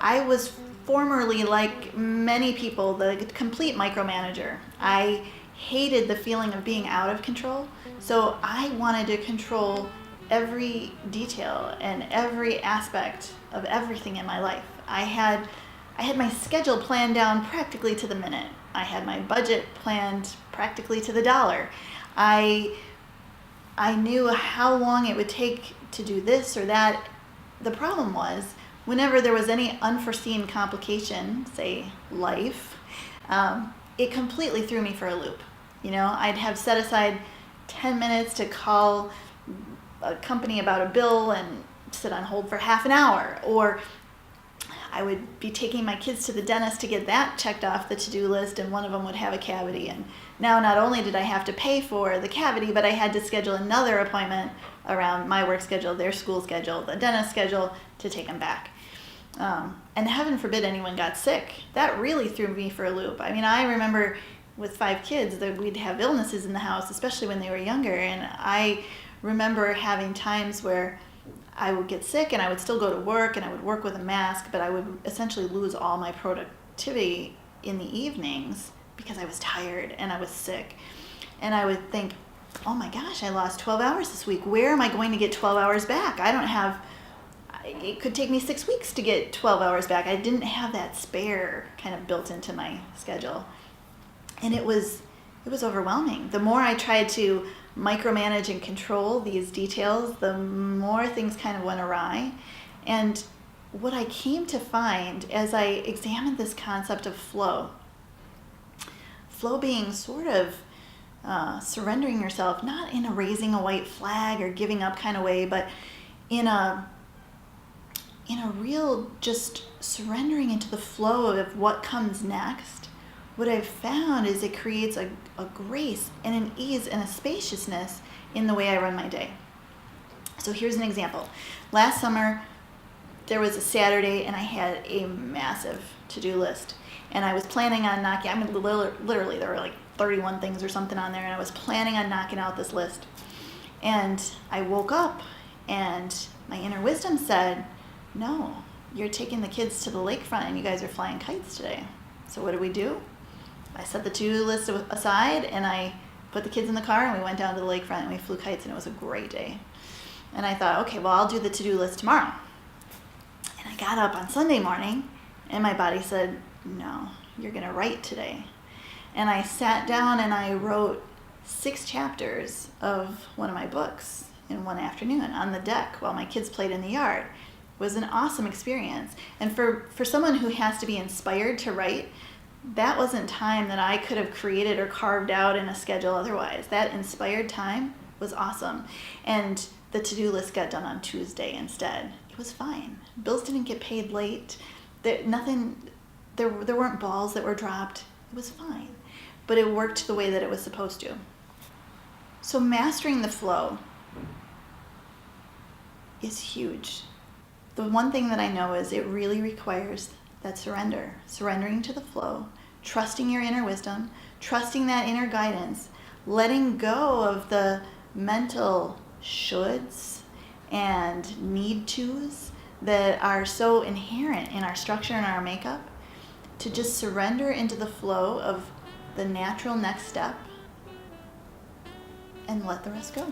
I was formerly, like many people, the complete micromanager. I hated the feeling of being out of control, so I wanted to control every detail and every aspect of everything in my life. I had my schedule planned down practically to the minute. I had my budget planned practically to the dollar. I I knew how long it would take to do this or that. The problem was, whenever there was any unforeseen complication, say life, it completely threw me for a loop. I'd have set aside 10 minutes to call a company about a bill and sit on hold for half an hour, or I would be taking my kids to the dentist to get that checked off the to-do list, and one of them would have a cavity. And now not only did I have to pay for the cavity, but I had to schedule another appointment around my work schedule, their school schedule, the dentist schedule to take them back. And heaven forbid anyone got sick. That really threw me for a loop. I mean, I remember with 5 kids that we'd have illnesses in the house, especially when they were younger. And I remember having times where I would get sick and I would still go to work and I would work with a mask, but I would essentially lose all my productivity in the evenings because I was tired and I was sick. And I would think, oh my gosh, I lost 12 hours this week. Where am I going to get 12 hours back? It could take me 6 weeks to get 12 hours back. I didn't have that spare kind of built into my schedule. And it was overwhelming. The more I tried to micromanage and control these details, the more things kind of went awry. And what I came to find as I examined this concept of flow being sort of surrendering yourself, not in a raising a white flag or giving up kind of way, but in a real just surrendering into the flow of what comes next. What I've found is it creates a grace and an ease and a spaciousness in the way I run my day. So here's an example. Last summer, there was a Saturday and I had a massive to-do list. And I was planning on literally there were like 31 things or something on there, and I was planning on knocking out this list. And I woke up and my inner wisdom said, no, you're taking the kids to the lakefront and you guys are flying kites today. So what do? I set the to-do list aside and I put the kids in the car and we went down to the lakefront and we flew kites, and it was a great day. And I thought, okay, well, I'll do the to-do list tomorrow. And I got up on Sunday morning and my body said, no, you're going to write today. And I sat down and I wrote 6 chapters of one of my books in one afternoon on the deck while my kids played in the yard. It was an awesome experience. And for someone who has to be inspired to write, that wasn't time that I could have created or carved out in a schedule otherwise. That inspired time was awesome. And the to-do list got done on Tuesday instead. It was fine. Bills didn't get paid late. There weren't balls that were dropped. It was fine. But it worked the way that it was supposed to. So mastering the flow is huge. The one thing that I know is it really requires that surrendering to the flow, trusting your inner wisdom, trusting that inner guidance, letting go of the mental shoulds and need tos that are so inherent in our structure and our makeup, to just surrender into the flow of the natural next step and let the rest go.